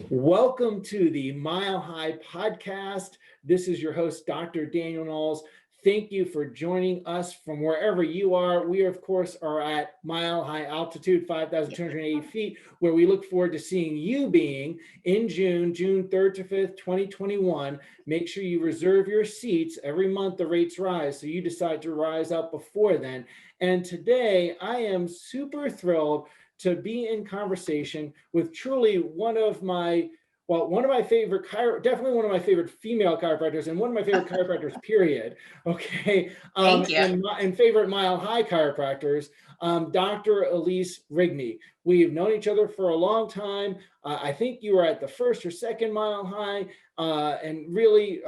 Welcome to the Mile High podcast. This is your host, Dr. Daniel Knowles. Thank you for joining us from wherever you are. We, of course, are at Mile High altitude, 5,280 feet, where we look forward to seeing you being in June 3rd to 5th, 2021. Make sure you reserve your seats. Every month, the rates rise, so you decide to rise up before then. And today, I am super thrilled to be in conversation with truly one of my favorite, definitely one of my favorite female chiropractors and one of my favorite chiropractors, period. Okay. Thank you. And favorite Mile High chiropractors, Dr. Elise Rigney. We've known each other for a long time. I think you were at the first or second Mile High, and really,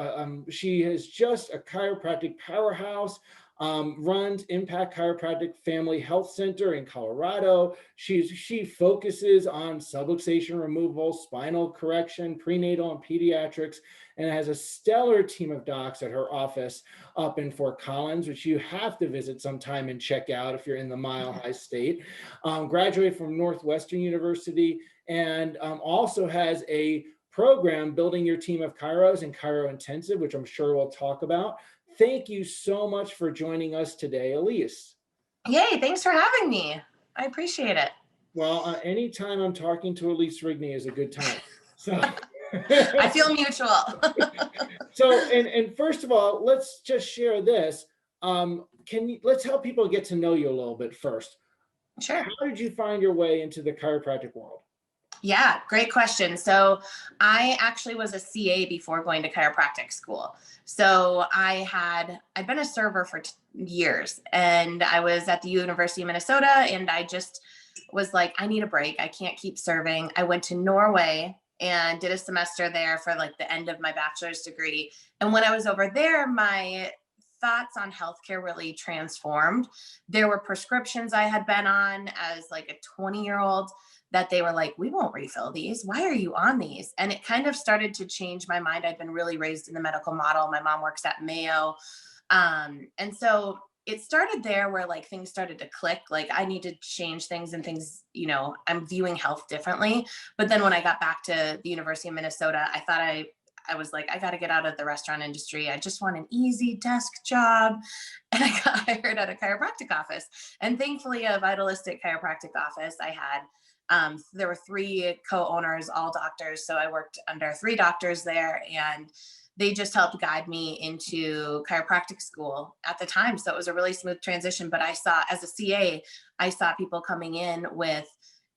she is just a chiropractic powerhouse. Runs Impact Chiropractic Family Health Center in Colorado. She focuses on subluxation removal, spinal correction, prenatal and pediatrics, and has a stellar team of docs at her office up in Fort Collins, which you have to visit sometime and check out if you're in the Mile High state. Graduated from Northwestern University, and also has a program, Building Your Team of Chiros and Chiro Intensive, which I'm sure we'll talk about. Thank you so much for joining us today, Elise. Yay, thanks for having me. I appreciate it. Well, anytime I'm talking to Elise Rigney is a good time. So I feel mutual. So, and first of all, let's just share this. Let's help people get to know you a little bit first. Sure. How did you find your way into the chiropractic world? Yeah, great question. So I actually was a CA before going to chiropractic school. So I'd been a server for years, and I was at the University of Minnesota, and I just was like, I need a break. I can't keep serving. I went to Norway and did a semester there for like the end of my bachelor's degree. And when I was over there, my thoughts on healthcare really transformed. There were prescriptions I had been on as like a 20-year-old that they were like, we won't refill these. Why are you on these? And it kind of started to change my mind. I'd been really raised in the medical model. My mom works at Mayo. And so it started there where like things started to click. Like I need to change things and things, I'm viewing health differently. But then when I got back to the University of Minnesota, I thought I was like, I got to get out of the restaurant industry. I just want an easy desk job. And I got hired at a chiropractic office. And thankfully a vitalistic chiropractic office I had. There were 3 co-owners, all doctors. So I worked under 3 doctors there, and they just helped guide me into chiropractic school at the time. So it was a really smooth transition. But I saw, as a CA, I saw people coming in with,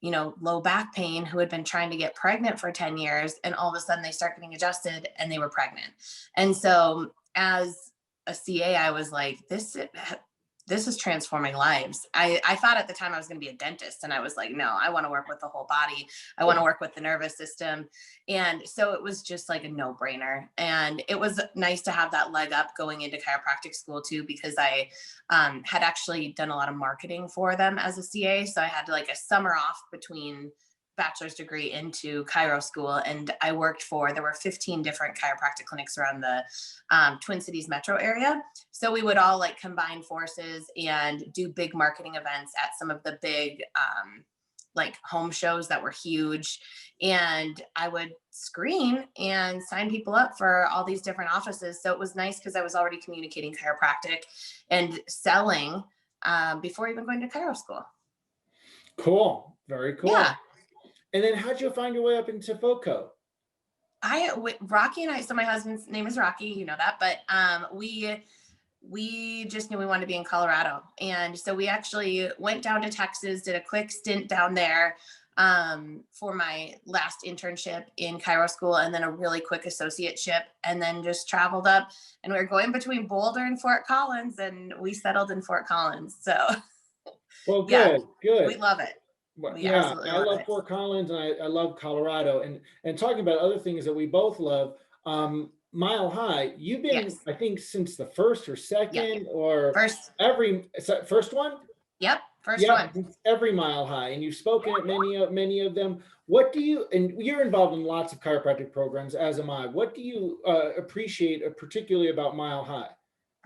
low back pain who had been trying to get pregnant for 10 years. And all of a sudden they start getting adjusted and they were pregnant. And so as a CA, I was like, this is transforming lives. I thought at the time I was going to be a dentist, and I was like, no, I want to work with the whole body. I want to work with the nervous system. And so it was just like a no-brainer. And it was nice to have that leg up going into chiropractic school too, because I had actually done a lot of marketing for them as a CA. So I had like a summer off between bachelor's degree into chiro school, and I worked there were 15 different chiropractic clinics around the Twin Cities metro area. So we would all like combine forces and do big marketing events at some of the big like home shows that were huge. And I would screen and sign people up for all these different offices. So it was nice because I was already communicating chiropractic and selling before even going to chiro school. Cool. Very cool. Yeah. And then how'd you find your way up into FOCO? Rocky and I, so my husband's name is Rocky, you know that, but we just knew we wanted to be in Colorado. And so we actually went down to Texas, did a quick stint down there for my last internship in chiro school, and then a really quick associateship, and then just traveled up, and we were going between Boulder and Fort Collins, and we settled in Fort Collins. So well, good. We love it. Well, yeah, I love Fort Collins, and I love Colorado. And talking about other things that we both love, Mile High, you've been, yes, I think, since the first or second, or first one? Yep, first one. Every Mile High, and you've spoken at many of them. And you're involved in lots of chiropractic programs, as am I. What do you appreciate particularly about Mile High?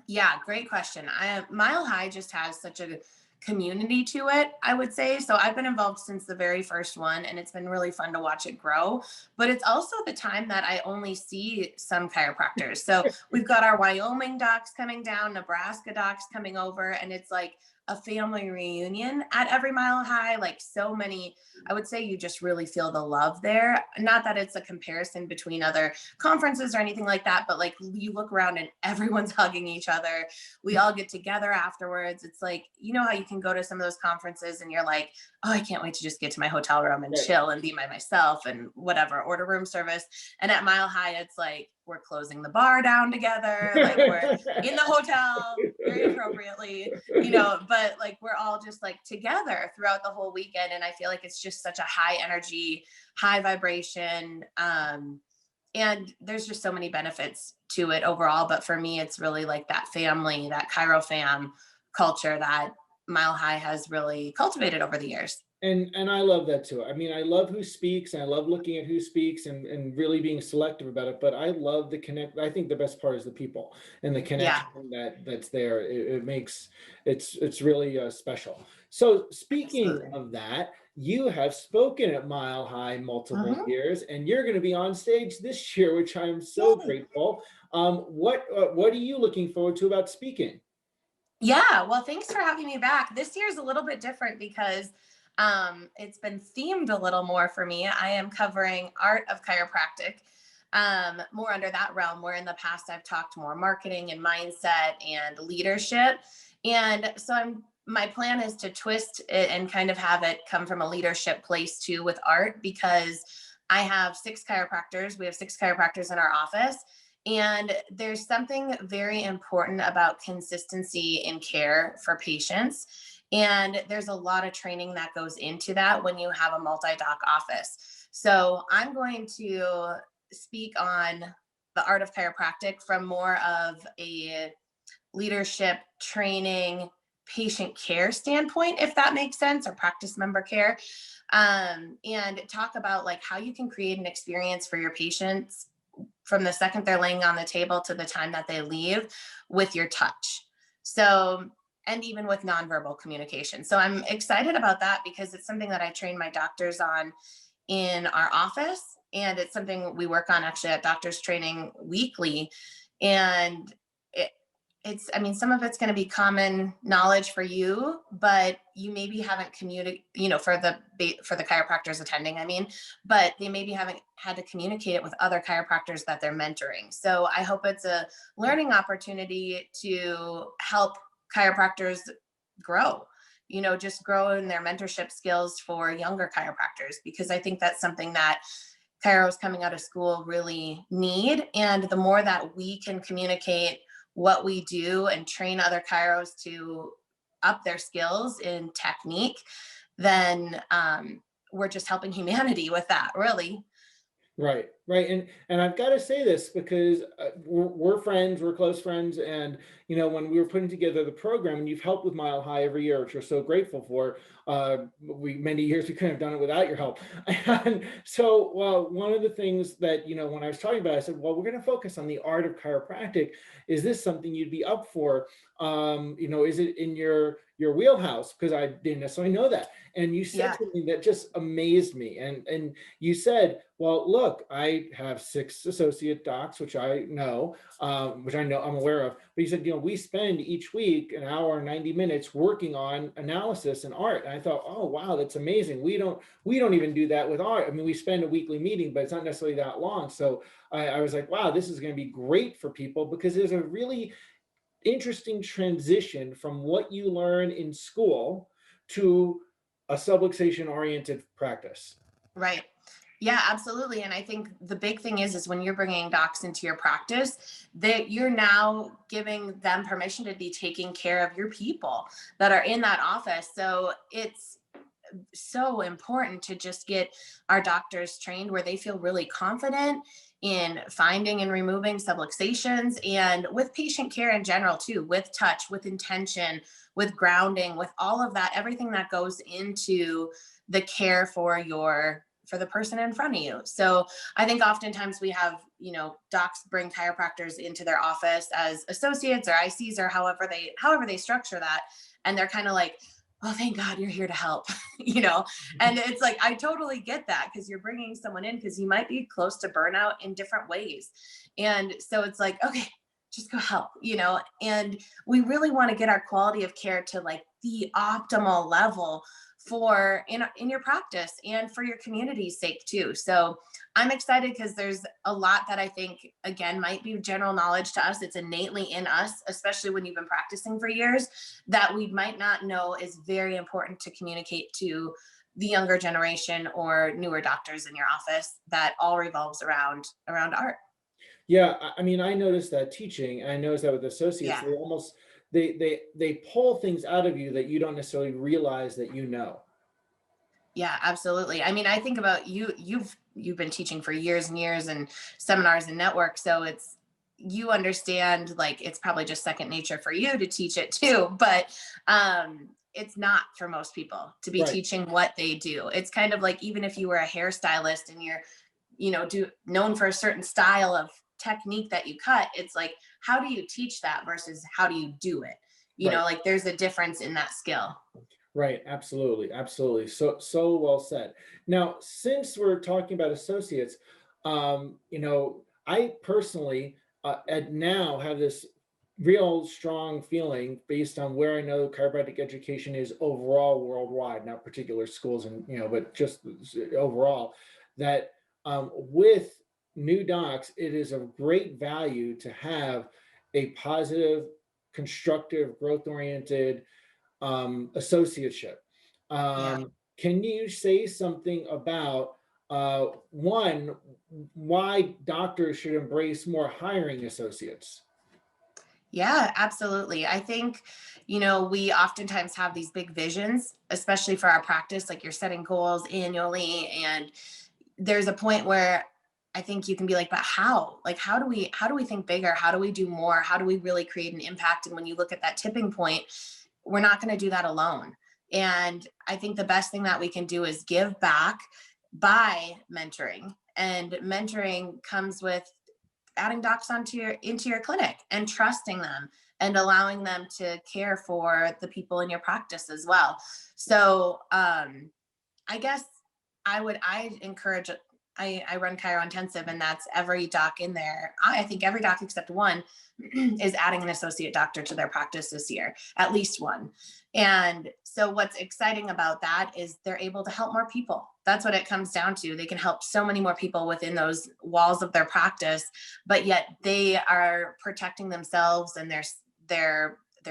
Yeah, great question. Mile High just has such a community to it, I would say. So I've been involved since the very first one, and it's been really fun to watch it grow. But it's also the time that I only see some chiropractors. So we've got our Wyoming docs coming down, Nebraska docs coming over, and it's like a family reunion at every Mile High. Like so many, I would say you just really feel the love there. Not that it's a comparison between other conferences or anything like that, but like you look around and everyone's hugging each other. We all get together afterwards. It's like, you know how you can go to some of those conferences and you're like, oh, I can't wait to just get to my hotel room and chill and be by myself and whatever, order room service. And at Mile High, it's like, we're closing the bar down together. Like we're in the hotel very appropriately, you know, but like we're all just like together throughout the whole weekend. And I feel like it's just such a high energy, high vibration. And there's just so many benefits to it overall. But for me, it's really like that family, that Chiro fam culture that Mile High has really cultivated over the years. And I love that too. I mean, I love who speaks, and I love looking at who speaks and really being selective about it. But I love the connect. I think the best part is the people and the connection that's there. It makes it's really special. So speaking of that, you have spoken at Mile High multiple years, and you're going to be on stage this year, which I am so grateful. What are you looking forward to about speaking? Yeah, well, thanks for having me back. This year's a little bit different because it's been themed a little more for me. I am covering art of chiropractic, more under that realm, where in the past I've talked more marketing and mindset and leadership. And so my plan is to twist it and kind of have it come from a leadership place too with art, because I have 6 chiropractors. We have 6 chiropractors in our office. And there's something very important about consistency in care for patients. And there's a lot of training that goes into that when you have a multi-doc office. So I'm going to speak on the art of chiropractic from more of a leadership training, patient care standpoint, if that makes sense, or practice member care. And talk about like how you can create an experience for your patients from the second they're laying on the table to the time that they leave with your touch. So, and even with nonverbal communication. So I'm excited about that because it's something that I train my doctors on in our office. And it's something we work on actually at doctors training weekly. And I mean, some of it's going to be common knowledge for you, but you maybe haven't communicated, you know, for the chiropractors attending, I mean, but they maybe haven't had to communicate it with other chiropractors that they're mentoring. So I hope it's a learning opportunity to help chiropractors grow, you know, just grow in their mentorship skills for younger chiropractors, because I think that's something that chiros coming out of school really need. And the more that we can communicate what we do and train other chiros to up their skills in technique, then we're just helping humanity with that, really. Right, right, and I've got to say this because we're friends, we're close friends, and you know when we were putting together the program, and you've helped with Mile High every year, which we're so grateful for. Many years we couldn't have done it without your help. And so, well, one of the things that you know when I was talking about, it, I said, well, we're going to focus on the art of chiropractic. Is this something you'd be up for? You know, is it in your wheelhouse? Because I didn't necessarily know that. And you said something that just amazed me. And you said, well, look, I have 6 associate docs, which I know I'm aware of. But you said, you know, we spend each week an hour and 90 minutes working on analysis and art. And I thought, oh, wow, that's amazing. We don't even do that with art. I mean, we spend a weekly meeting, but it's not necessarily that long. So I was like, wow, this is going to be great for people, because there's a really interesting transition from what you learn in school to a subluxation oriented practice. Right. Yeah, absolutely. And I think the big thing is when you're bringing docs into your practice, that you're now giving them permission to be taking care of your people that are in that office. So it's so important to just get our doctors trained where they feel really confident in finding and removing subluxations, and with patient care in general too, with touch, with intention, with grounding, with all of that, everything that goes into the care for the person in front of you. So I think oftentimes we have, you know, docs bring chiropractors into their office as associates or ICs or however they structure that. And they're kind of like, oh, thank God you're here to help, you know? And it's like, I totally get that because you're bringing someone in because you might be close to burnout in different ways. And so it's like, okay, just go help, you know? And we really want to get our quality of care to like the optimal level for in your practice and for your community's sake too. So I'm excited because there's a lot that I think again might be general knowledge to us. It's innately in us, especially when you've been practicing for years, that we might not know is very important to communicate to the younger generation or newer doctors in your office. That all revolves around art. Yeah, I mean, I noticed that teaching, and I noticed that with associates, Yeah. they almost they pull things out of you that you don't necessarily realize that you know. Yeah, absolutely. I mean, I think about you, you've been teaching for years and years and seminars and networks. So it's you understand like it's probably just second nature for you to teach it too. But it's not for most people to be Right. teaching what they do. It's kind of like even if you were a hairstylist and you're, do known for a certain style of technique that you cut, it's like, how do you teach that versus how do you do it? Right. Like there's a difference in that skill. Right, absolutely, absolutely. So well said. Now, since we're talking about associates, I personally at now have this real strong feeling based on where I know chiropractic education is overall worldwide, not particular schools and but just overall, that with new docs, it is of great value to have a positive, constructive, growth-oriented associateship. Yeah. Can you say something about one, why doctors should embrace more hiring associates? Yeah, absolutely. I think, we oftentimes have these big visions, especially for our practice, like you're setting goals annually. And there's a point where I think you can be like, but how? Like, how do we think bigger? How do we do more? How do we really create an impact? And when you look at that tipping point, we're not going to do that alone. And I think the best thing that we can do is give back by mentoring. And mentoring comes with adding docs into your clinic and trusting them and allowing them to care for the people in your practice as well. So I guess I encourage I run Chiro Intensive, and that's every doc in there. I think every doc except one is adding an associate doctor to their practice this year, at least one. And so what's exciting about that is they're able to help more people. That's what it comes down to. They can help so many more people within those walls of their practice, but yet they are protecting themselves and their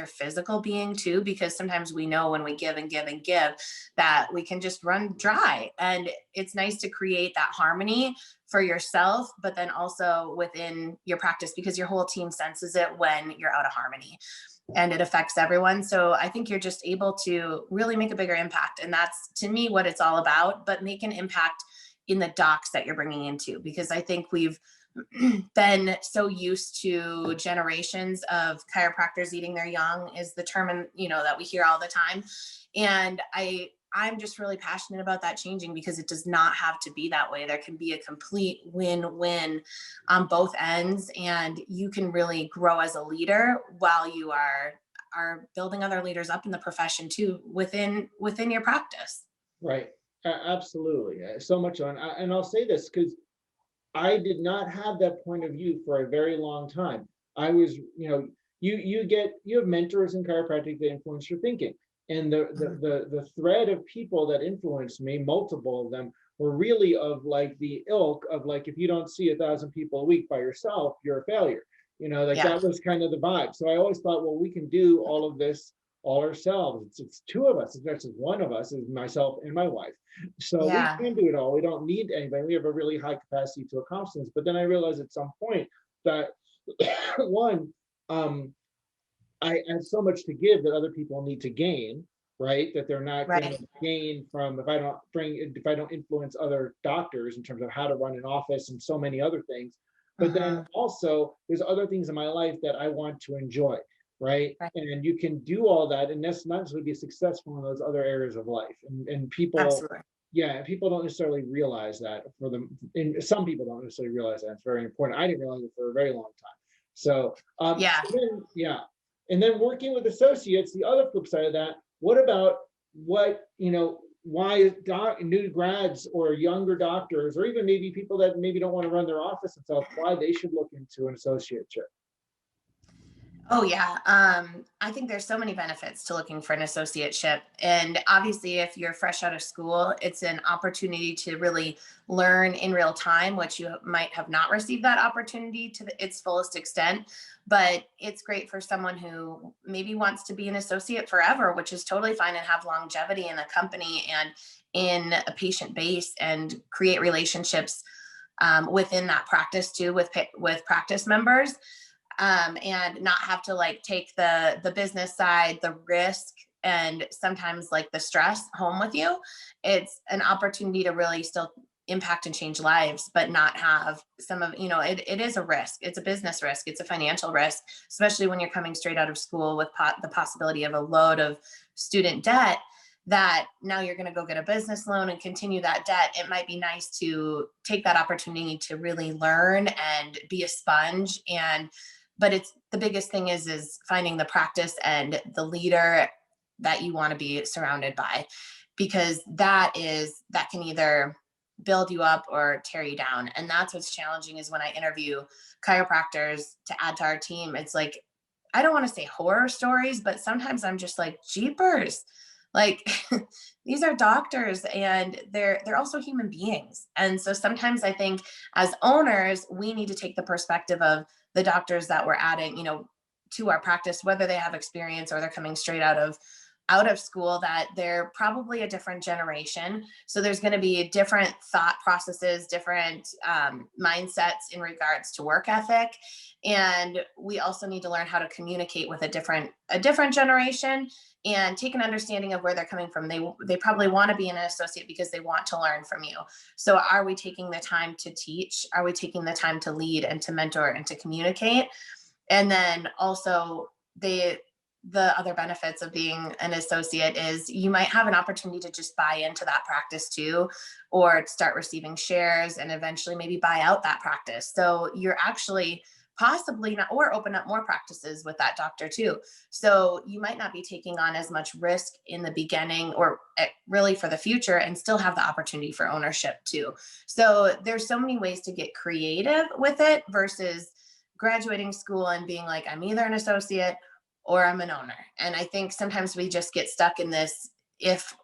physical being too, because sometimes we know when we give and give and give that we can just run dry. And it's nice to create that harmony for yourself, but then also within your practice because your whole team senses it when you're out of harmony and it affects everyone. So I think you're just able to really make a bigger impact. And that's to me what it's all about, but make an impact in the docs that you're bringing into, because I think we've been so used to generations of chiropractors eating their young is the term, and that we hear all the time. And I'm just really passionate about that changing because it does not have to be that way. There can be a complete win-win on both ends, and you can really grow as a leader while you are building other leaders up in the profession too within your practice. Right, absolutely. So much on, and I'll say this because I did not have that point of view for a very long time. I was, you have mentors in chiropractic that influence your thinking. And the thread of people that influenced me, multiple of them, were really of like the ilk of like, if you don't see 1,000 people a week by yourself, you're a failure. Like Yeah. that was kind of the vibe. So I always thought, well, we can do all of this all ourselves. It's two of us. It's not just one of us, is myself and my wife. So we Yeah. can do it all. We don't need anybody. We have a really high capacity to accomplish this. But then I realized at some point that one, I have so much to give that other people need to gain, right? That they're not going Right. to gain from if I don't influence other doctors in terms of how to run an office and so many other things. But then Mhm. also there's other things in my life that I want to enjoy, right? Right. And you can do all that and that's not necessarily be successful in those other areas of life. And people, Absolutely. yeah, people don't necessarily realize that for them. And some people don't necessarily realize that. It's very important. I didn't realize it for a very long time. So, Yeah. yeah. And then working with associates, the other flip side of that, what about what, why new grads or younger doctors, or even maybe people that maybe don't want to run their office themselves, why they should look into an associateship? Oh yeah. I think there's so many benefits to looking for an associateship. And obviously, if you're fresh out of school, it's an opportunity to really learn in real time, which you might have not received that opportunity to its fullest extent. But it's great for someone who maybe wants to be an associate forever, which is totally fine, and have longevity in a company and in a patient base, and create relationships within that practice too, with practice members, and not have to like take the business side, the risk, and sometimes like the stress home with you. It's an opportunity to really still impact and change lives, but not have some of, it is a risk. It's a business risk. It's a financial risk, especially when you're coming straight out of school with the possibility of a load of student debt, that now you're going to go get a business loan and continue that debt. It might be nice to take that opportunity to really learn and be a sponge. But it's the biggest thing is finding the practice and the leader that you want to be surrounded by, because that can either build you up or tear you down. And that's what's challenging, is when I interview chiropractors to add to our team, it's like, I don't want to say horror stories, but sometimes I'm just like, jeepers, like these are doctors, and they're also human beings. And so sometimes I think as owners, we need to take the perspective of the doctors that we're adding, to our practice, whether they have experience or they're coming straight out of school, that they're probably a different generation. So there's going to be different thought processes, different mindsets in regards to work ethic. And we also need to learn how to communicate with a different generation, and take an understanding of where they're coming from. They probably want to be an associate because they want to learn from you. So are we taking the time to teach? Are we taking the time to lead and to mentor and to communicate? And then also the other benefits of being an associate is you might have an opportunity to just buy into that practice too, or start receiving shares and eventually maybe buy out that practice. So you're actually possibly not, or open up more practices with that doctor too. So you might not be taking on as much risk in the beginning, or really for the future, and still have the opportunity for ownership too. So there's so many ways to get creative with it, versus graduating school and being like, I'm either an associate or I'm an owner. And I think sometimes we just get stuck in this, if,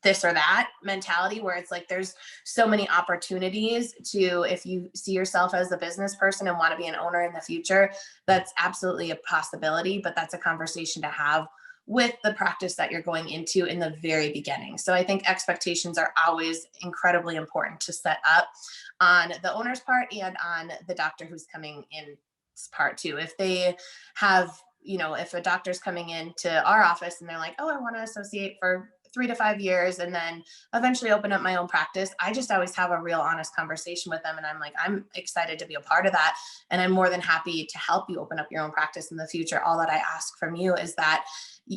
this or that mentality, where it's like there's so many opportunities to, if you see yourself as a business person and want to be an owner in the future, that's absolutely a possibility. But that's a conversation to have with the practice that you're going into in the very beginning. So I think expectations are always incredibly important to set up on the owner's part and on the doctor who's coming in part too. If they have, if a doctor's coming into our office and they're like, oh, I want to associate for 3 to 5 years and then eventually open up my own practice, I just always have a real honest conversation with them. And I'm like, I'm excited to be a part of that. And I'm more than happy to help you open up your own practice in the future. All that I ask from you is that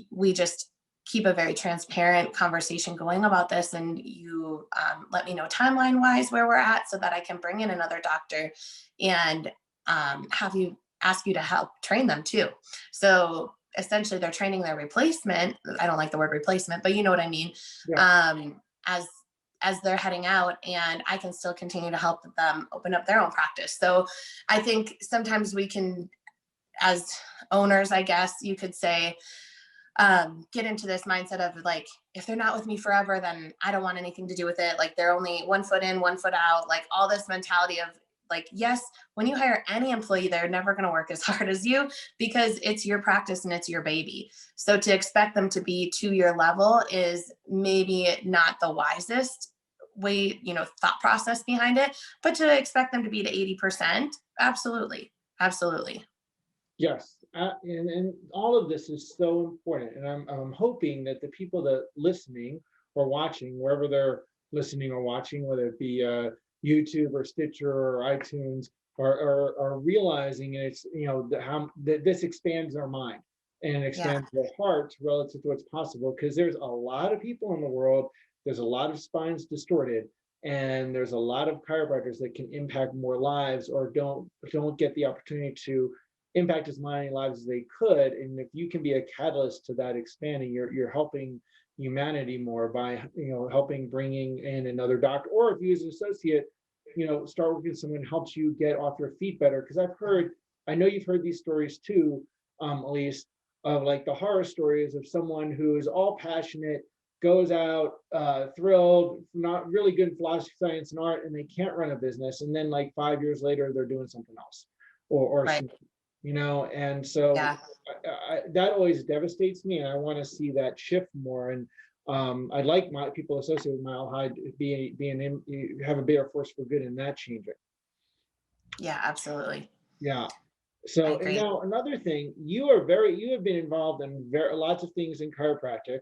we just keep a very transparent conversation going about this. And you let me know timeline wise where we're at, so that I can bring in another doctor and ask you to help train them too. So essentially they're training their replacement. I don't like the word replacement, but you know what I mean? Yeah. As they're heading out, and I can still continue to help them open up their own practice. So I think sometimes we can, as owners, I guess you could say, get into this mindset of like, if they're not with me forever, then I don't want anything to do with it. Like they're only 1 foot in, 1 foot out, like all this mentality of like, yes, when you hire any employee, they're never going to work as hard as you, because it's your practice and it's your baby. So to expect them to be to your level is maybe not the wisest way, thought process behind it, but to expect them to be to 80%, absolutely. Absolutely. Yes, and all of this is so important, and I'm hoping that the people that listening or watching, wherever they're listening or watching, whether it be YouTube or Stitcher or iTunes, are realizing it's how that this expands our mind and Yeah. expands their heart relative to what's possible. Because there's a lot of people in the world, there's a lot of spines distorted, and there's a lot of chiropractors that can impact more lives, or don't get the opportunity to impact as many lives as they could. And if you can be a catalyst to that expanding, you're helping humanity more by, helping bringing in another doctor, or if you as an associate, start working with someone who helps you get off your feet better. Because I know you've heard these stories too, Elise, of like the horror stories of someone who is all passionate, goes out thrilled, not really good in philosophy, science, and art, and they can't run a business. And then like 5 years later, they're doing something else, or Right. and so Yeah. that always devastates me, and I want to see that shift more. And I'd like my people associated with Mile High to have a bigger force for good in that changing. Yeah, absolutely. Yeah. I So, and agree. now another thing, you have been involved in lots of things in chiropractic,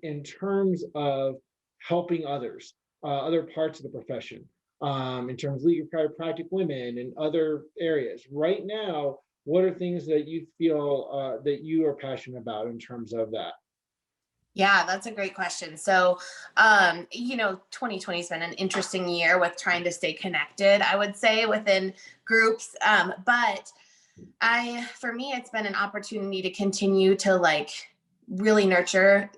in terms of helping others, other parts of the profession, in terms of League of Chiropractic Women and other areas. Right now, what are things that you feel that you are passionate about in terms of that? Yeah, that's a great question. So, 2020 has been an interesting year with trying to stay connected, I would say, within groups. But for me, it's been an opportunity to continue to like really nurture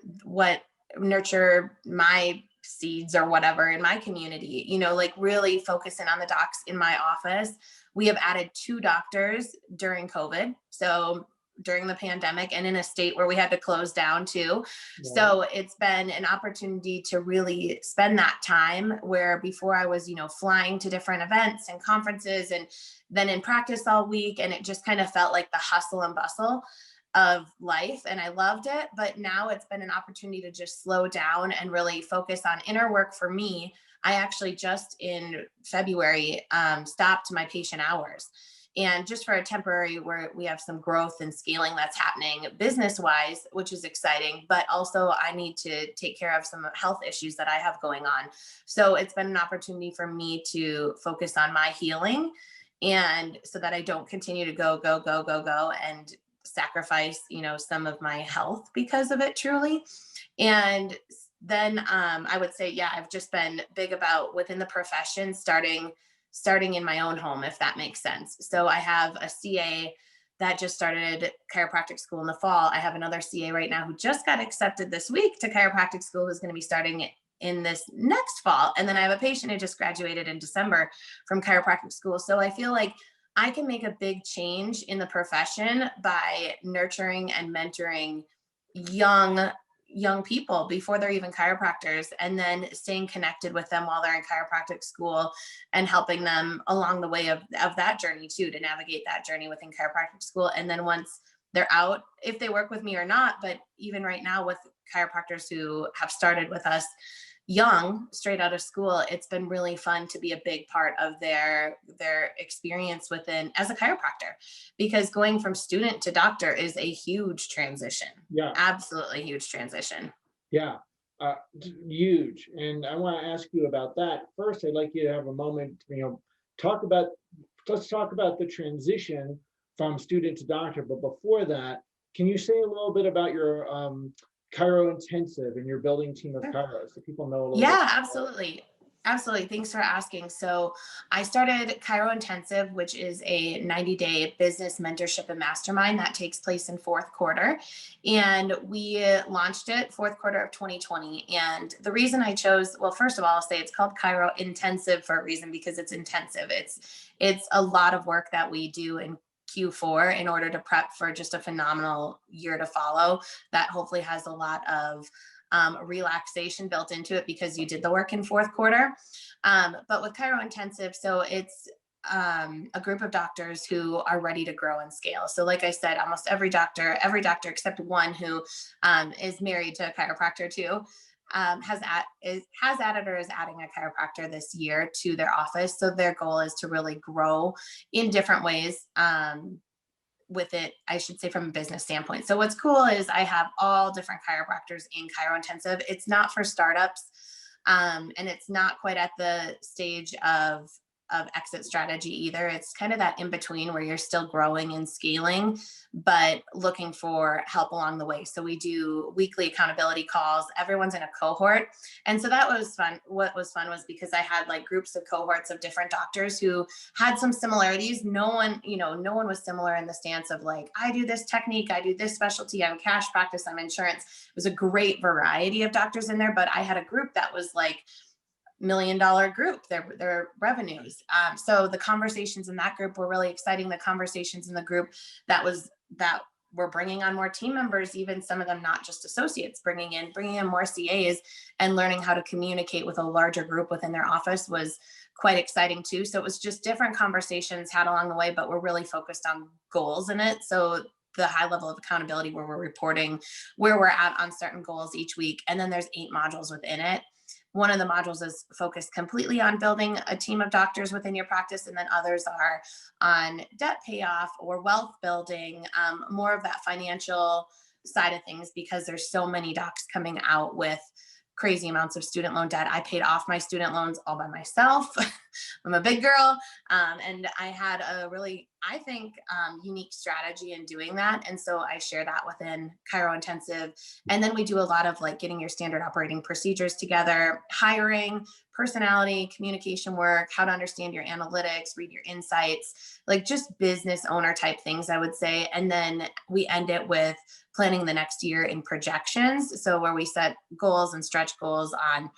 my seeds or whatever in my community, like really focusing on the docs in my office. We have added 2 doctors during COVID. So during the pandemic, and in a state where we had to close down too. Right. So it's been an opportunity to really spend that time where before I was, flying to different events and conferences and then in practice all week. And it just kind of felt like the hustle and bustle of life. And I loved it. But now it's been an opportunity to just slow down and really focus on inner work for me. I actually just in February stopped my patient hours. And just for a temporary, where we have some growth and scaling that's happening business wise, which is exciting, but also I need to take care of some health issues that I have going on. So it's been an opportunity for me to focus on my healing, and so that I don't continue to go and sacrifice, some of my health because of it truly. And then I would say, yeah, I've just been big about within the profession, starting in my own home, if that makes sense. So I have a CA that just started chiropractic school in the fall. I have another CA right now who just got accepted this week to chiropractic school, who's going to be starting in this next fall. And then I have a patient who just graduated in December from chiropractic school. So I feel like I can make a big change in the profession by nurturing and mentoring young people before they're even chiropractors, and then staying connected with them while they're in chiropractic school and helping them along the way of that journey too, to navigate that journey within chiropractic school. And then once they're out, if they work with me or not, but even right now with chiropractors who have started with us young, straight out of school, it's been really fun to be a big part of their experience within as a chiropractor, because going from student to doctor is a huge transition. Yeah. Absolutely huge transition. Yeah. Huge. And I want to ask you about that. First, I'd like you to have a moment, talk about, let's talk about the transition from student to doctor. But before that, can you say a little bit about your Chiro intensive and your building team of Chiros, so people know a little bit? Yeah, absolutely. Absolutely. Thanks for asking. So I started Chiro Intensive, which is a 90-day business mentorship and mastermind that takes place in fourth quarter. And we launched it fourth quarter of 2020. And the reason I chose, well, first of all, I'll say it's called Chiro Intensive for a reason, because it's intensive. It's a lot of work that we do in Q4 in order to prep for just a phenomenal year to follow that hopefully has a lot of relaxation built into it because you did the work in fourth quarter. But with Chiro Intensive, so it's a group of doctors who are ready to grow and scale. So like I said, almost every doctor except one who is married to a chiropractor too, has added or is adding a chiropractor this year to their office. So their goal is to really grow in different ways. With it, I should say, from a business standpoint. So what's cool is I have all different chiropractors in Chiro Intensive. It's not for startups, and it's not quite at the stage of of exit strategy either. It's kind of that in between where you're still growing and scaling, but looking for help along the way. So we do weekly accountability calls. Everyone's in a cohort. And so that was fun. What was fun was because I had like groups of cohorts of different doctors who had some similarities. No one was similar in the stance of like, I do this technique, I do this specialty, I'm cash practice, I'm insurance. It was a great variety of doctors in there, but I had a group that was like $1 million group, their revenues. So the conversations in that group were really exciting. The conversations in the group that were bringing on more team members, even some of them not just associates, bringing in more CAs and learning how to communicate with a larger group within their office was quite exciting too. So it was just different conversations had along the way, but we're really focused on goals in it. So the high level of accountability where we're reporting where we're at on certain goals each week. And then there's 8 modules within it. One of the modules is focused completely on building a team of doctors within your practice. And then others are on debt payoff or wealth building, more of that financial side of things, because there's so many docs coming out with crazy amounts of student loan debt. I paid off my student loans all by myself. I'm a big girl. And I had a really, I think, unique strategy in doing that. And so I share that within Chiro Intensive. And then we do a lot of like getting your standard operating procedures together, hiring, personality, communication work, how to understand your analytics, read your insights, like just business owner type things, I would say. And then we end it with planning the next year in projections. So where we set goals and stretch goals on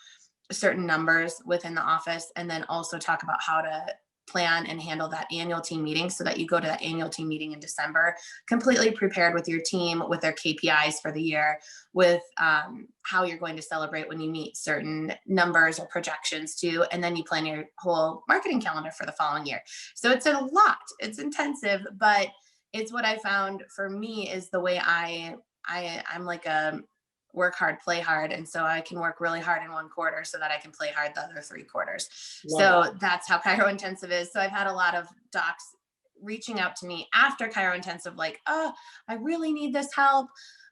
certain numbers within the office, and then also talk about how to plan and handle that annual team meeting so that you go to that annual team meeting in December completely prepared with your team, with their KPIs for the year, with how you're going to celebrate when you meet certain numbers or projections too. And then you plan your whole marketing calendar for the following year. So it's a lot, it's intensive, but it's what I found for me is the way I'm like a work hard, play hard. And so I can work really hard in one quarter so that I can play hard the other 3 quarters. Wow. So that's how Chiro Intensive is. So I've had a lot of docs reaching out to me after Chiro Intensive, like, oh, I really need this help.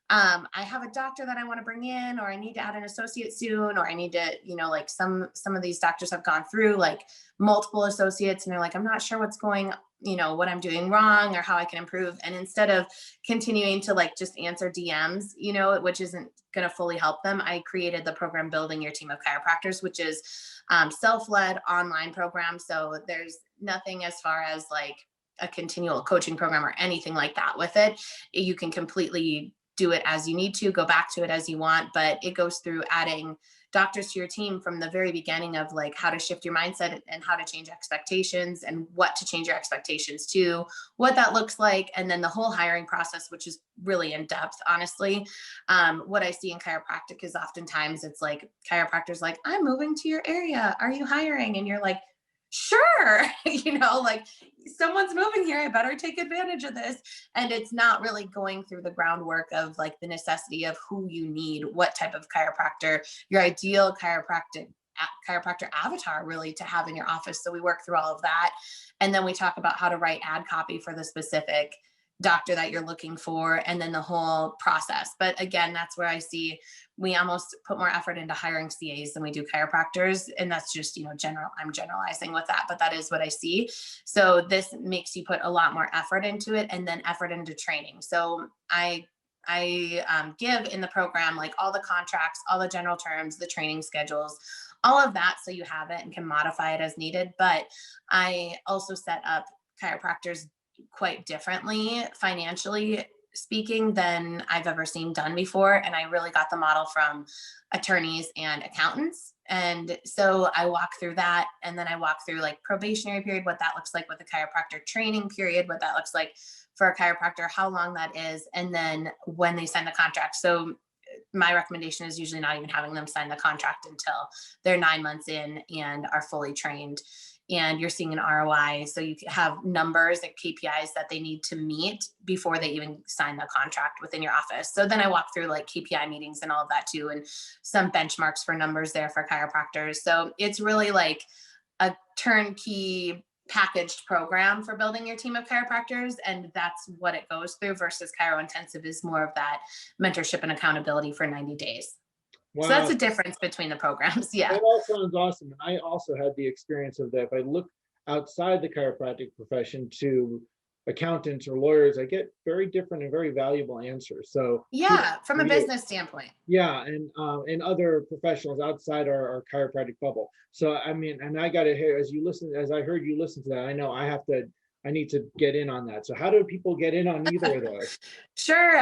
I have a doctor that I want to bring in, or I need to add an associate soon, or I need to, like some of these doctors have gone through like multiple associates and they're like, I'm not sure what's going, what I'm doing wrong or how I can improve. And instead of continuing to like just answer DMs, which isn't going to fully help them, I created the program Building Your Team of Chiropractors, which is self-led online program. So there's nothing as far as like a continual coaching program or anything like that with it. You can completely do it as you need to, go back to it as you want, but it goes through adding doctors to your team from the very beginning of like how to shift your mindset and how to change expectations and what to change your expectations to, what that looks like. And then the whole hiring process, which is really in depth, honestly. What I see in chiropractic is oftentimes it's like chiropractors like, I'm moving to your area. Are you hiring? And you're like, sure, like someone's moving here, I better take advantage of this. And it's not really going through the groundwork of like the necessity of who you need, what type of chiropractor, your ideal chiropractor avatar really to have in your office. So we work through all of that. And then we talk about how to write ad copy for the specific doctor that you're looking for, and then the whole process. But again, that's where I see we almost put more effort into hiring CAs than we do chiropractors. And that's just, I'm generalizing with that, but that is what I see. So this makes you put a lot more effort into it, and then effort into training. So I give in the program, like all the contracts, all the general terms, the training schedules, all of that. So you have it and can modify it as needed. But I also set up chiropractors quite differently financially speaking than I've ever seen done before. And I really got the model from attorneys and accountants. And so I walk through that. And then I walk through like probationary period, what that looks like with a chiropractor, training period, what that looks like for a chiropractor, how long that is, and then when they sign the contract. So my recommendation is usually not even having them sign the contract until they're 9 months in and are fully trained. And you're seeing an ROI. So you have numbers and KPIs that they need to meet before they even sign the contract within your office. So then I walk through like KPI meetings and all of that too, and some benchmarks for numbers there for chiropractors. So it's really like a turnkey packaged program for building your team of chiropractors. And that's what it goes through, versus Chiro Intensive is more of that mentorship and accountability for 90 days. Wow. So that's the difference between the programs. Yeah. That all sounds awesome. And I also had the experience of that. If I look outside the chiropractic profession to accountants or lawyers, I get very different and very valuable answers. So Yeah, from for a you. business standpoint. Yeah, and other professionals outside our chiropractic bubble. So I mean, and I got to hear as I heard you listen to that, I know I need to get in on that. So how do people get in on either of those? Sure.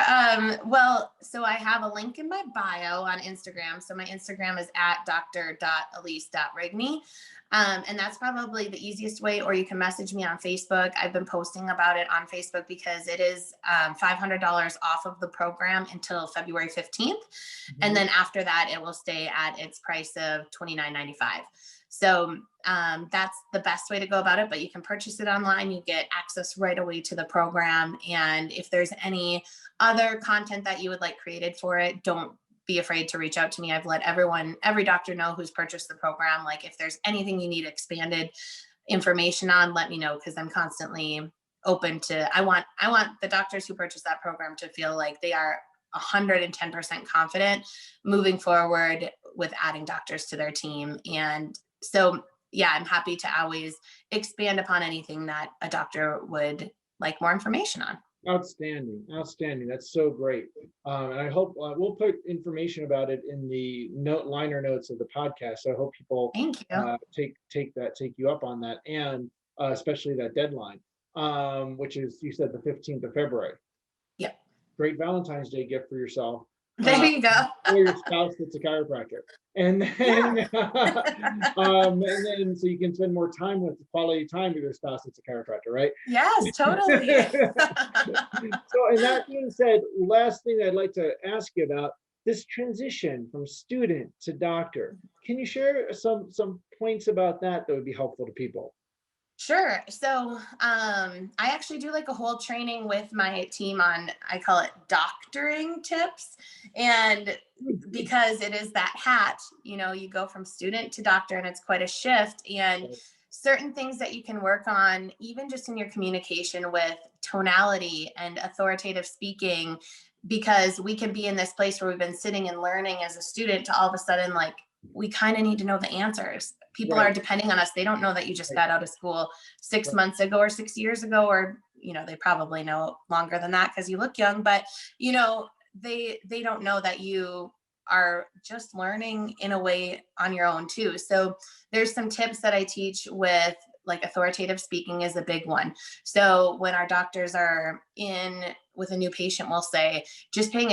Well, so I have a link in my bio on Instagram. So my Instagram is at dr.elise.rigney. And that's probably the easiest way, or you can message me on Facebook. I've been posting about it on Facebook because it is $500 off of the program until February 15th. And then after that, it will stay at its price of $29.95. So that's the best way to go about it, but you can purchase it online. You get access right away to the program. And if there's any other content that you would like created for it, don't be afraid to reach out to me. I've let every doctor know who's purchased the program. Like if there's anything you need expanded information on, let me know, because I'm constantly open to, I want the doctors who purchase that program to feel like they are 110% confident moving forward with adding doctors to their team. And so, yeah, I'm happy to always expand upon anything that a doctor would like more information on. Outstanding, outstanding. That's so great. And I hope we'll put information about it in the liner notes of the podcast. So I hope people Thank you. take you up on that, and especially that deadline, which is, you said, the 15th of February. Yep. Great Valentine's Day gift for yourself. There you go. Or your spouse that's a chiropractor. And then, and then so you can spend more time with quality time with your spouse that's a chiropractor, right? Yes, totally. So, and that being said, last thing I'd like to ask you about this transition from student to doctor. Can you share some points about that would be helpful to people? Sure. So I actually do like a whole training with my team on, I call it doctoring tips. And because it is that hat, you go from student to doctor, and it's quite a shift. And certain things that you can work on, even just in your communication with tonality and authoritative speaking, because we can be in this place where we've been sitting and learning as a student to all of a sudden, like, we kind of need to know the answers. People are depending on us. They don't know that you just got out of school 6 months ago or 6 years ago, or, they probably know longer than that because you look young, but, they don't know that you are just learning in a way on your own too. So there's some tips that I teach with, like, authoritative speaking is a big one. So when our doctors are in with a new patient, we'll say, just paying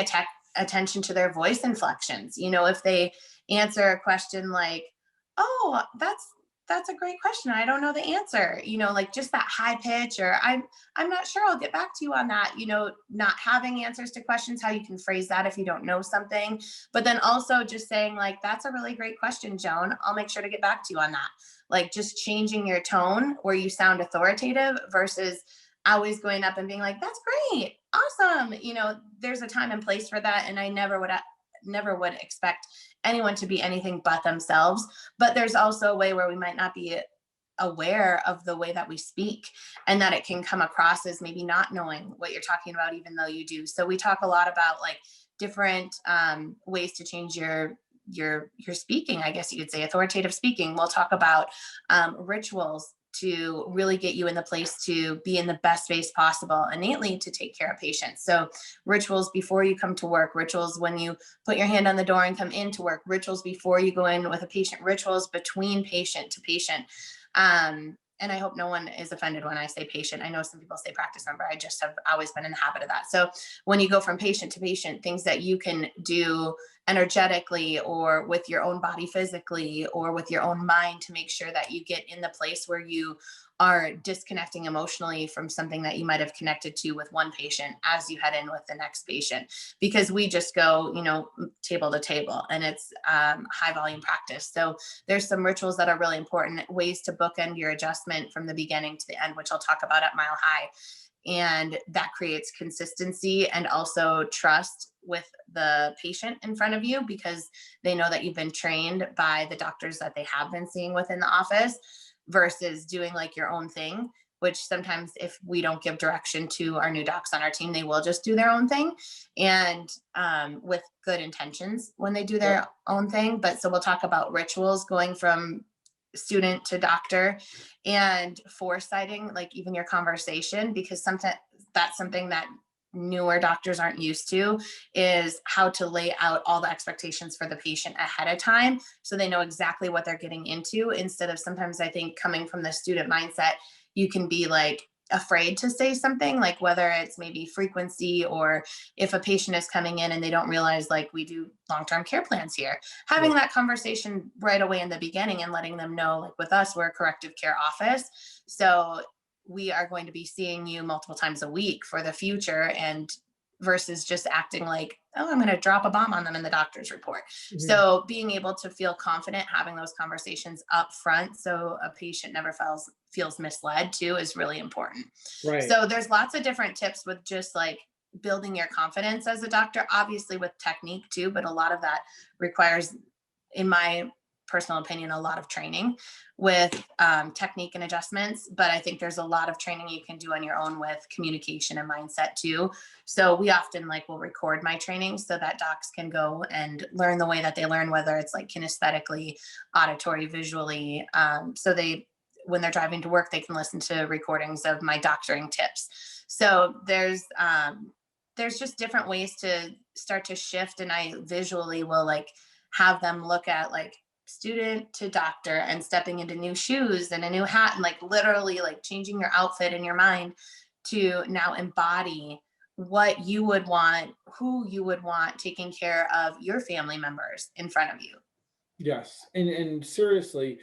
attention to their voice inflections. If they answer a question like, oh, that's a great question, I don't know the answer, like just that high pitch, or I'm not sure, I'll get back to you on that, not having answers to questions, how you can phrase that if you don't know something. But then also just saying, like, that's a really great question, Joan, I'll make sure to get back to you on that. Like, just changing your tone where you sound authoritative versus always going up and being like, that's great, awesome. There's a time and place for that. And I never would expect anyone to be anything but themselves. But there's also a way where we might not be aware of the way that we speak, and that it can come across as maybe not knowing what you're talking about, even though you do. So we talk a lot about, like, different ways to change your speaking, I guess you could say, authoritative speaking. We'll talk about rituals to really get you in the place to be in the best space possible innately to take care of patients. So rituals before you come to work, rituals when you put your hand on the door and come into work, rituals before you go in with a patient, rituals between patient to patient. And I hope no one is offended when I say patient. I know some people say practice member. I just have always been in the habit of that. So when you go from patient to patient, things that you can do energetically or with your own body physically or with your own mind to make sure that you get in the place where you are disconnecting emotionally from something that you might have connected to with one patient as you head in with the next patient, because we just go, table to table, and it's high volume practice. So there's some rituals that are really important, ways to bookend your adjustment from the beginning to the end, which I'll talk about at Mile High. And that creates consistency and also trust with the patient in front of you, because they know that you've been trained by the doctors that they have been seeing within the office, versus doing like your own thing, which sometimes if we don't give direction to our new docs on our team, they will just do their own thing, and with good intentions when they do their own thing. But so we'll talk about rituals going from student to doctor, and foresighting like even your conversation, because sometimes that's something that newer doctors aren't used to, is how to lay out all the expectations for the patient ahead of time so they know exactly what they're getting into, instead of sometimes I think coming from the student mindset, you can be like afraid to say something, like whether it's maybe frequency, or if a patient is coming in and they don't realize like we do long-term care plans here, having that conversation right away in the beginning and letting them know like with us, we're a corrective care office, so we are going to be seeing you multiple times a week for the future, and versus just acting like, oh, I'm going to drop a bomb on them in the doctor's report. So being able to feel confident having those conversations up front so a patient never feels misled too is really important. Right. So there's lots of different tips with just like building your confidence as a doctor, obviously with technique too, but a lot of that requires, in my personal opinion, a lot of training with technique and adjustments. But I think there's a lot of training you can do on your own with communication and mindset too. So we often like will record my training so that docs can go and learn the way that they learn, whether it's like kinesthetically, auditory, visually. So when they're driving to work, they can listen to recordings of my doctoring tips. So there's just different ways to start to shift. And I visually will like have them look at like student to doctor and stepping into new shoes and a new hat, and like literally like changing your outfit in your mind to now embody what you would want, who you would want taking care of your family members in front of you. Yes, and seriously,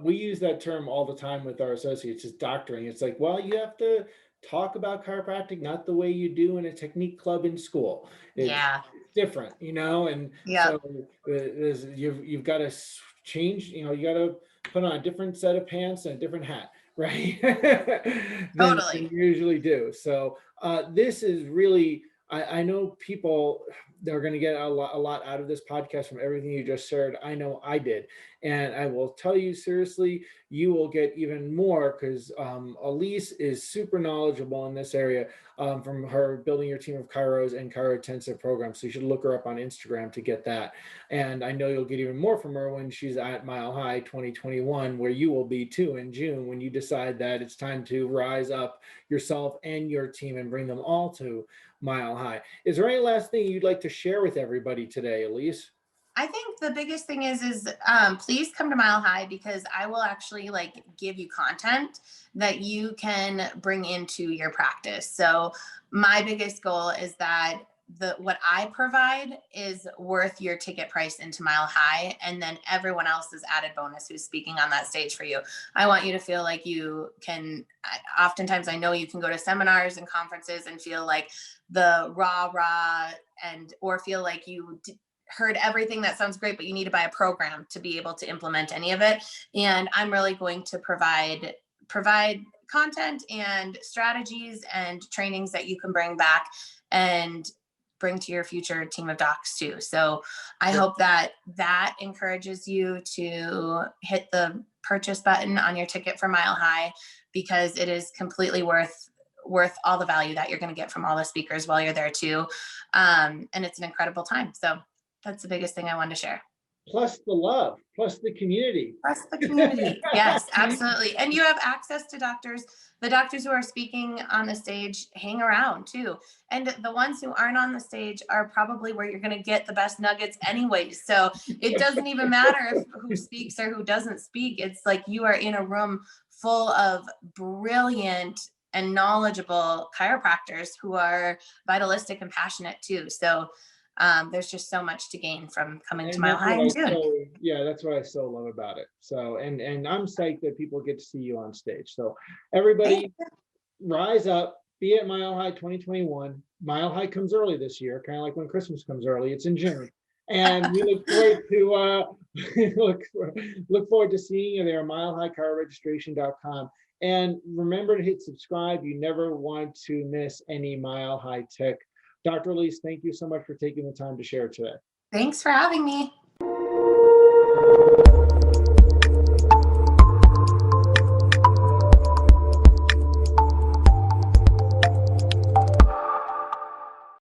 we use that term all the time with our associates, is doctoring. It's like, well, you have to talk about chiropractic not the way you do in a technique club in school. It's Yeah. different, and Yeah. so you've got to change. You got to put on a different set of pants and a different hat, right? than Totally. you usually do. So this is really. I know people, they're going to get a lot out of this podcast from everything you just shared. I know I did. And I will tell you seriously, you will get even more, because Elise is super knowledgeable in this area from her building your team of chiros and chiro intensive programs. So you should look her up on Instagram to get that. And I know you'll get even more from her when she's at Mile High 2021, where you will be too in June, when you decide that it's time to rise up yourself and your team and bring them all to Mile High. Is there any last thing you'd like to share with everybody today, Elise? I think the biggest thing is please come to Mile High, because I will actually like give you content that you can bring into your practice. So my biggest goal is that what I provide is worth your ticket price into Mile High, and then everyone else's added bonus who's speaking on that stage for you. I want you to feel like you can. Oftentimes, I know you can go to seminars and conferences and feel like the rah, or feel like you heard everything that sounds great, but you need to buy a program to be able to implement any of it. And I'm really going to provide content and strategies and trainings that you can bring back and bring to your future team of docs too. So I hope that encourages you to hit the purchase button on your ticket for Mile High, because it is completely worth all the value that you're going to get from all the speakers while you're there too. And it's an incredible time. So that's the biggest thing I wanted to share. Plus the love, plus the community. Plus the community. Yes, absolutely. And you have access to doctors. The doctors who are speaking on the stage hang around too. And the ones who aren't on the stage are probably where you're going to get the best nuggets anyway. So it doesn't even matter who speaks or who doesn't speak. It's like you are in a room full of brilliant and knowledgeable chiropractors who are vitalistic and passionate too. So there's just so much to gain from coming to Mile High in June. That's what I so love about it. So, and I'm psyched that people get to see you on stage. So everybody rise up, be at Mile High 2021. Mile High comes early this year, kind of like when Christmas comes early. It's in June. And we look forward to look forward to seeing you there, milehighchiroregistration.com. And remember to hit subscribe. You never want to miss any Mile High tech. Dr. Elise, thank you so much for taking the time to share today. Thanks for having me.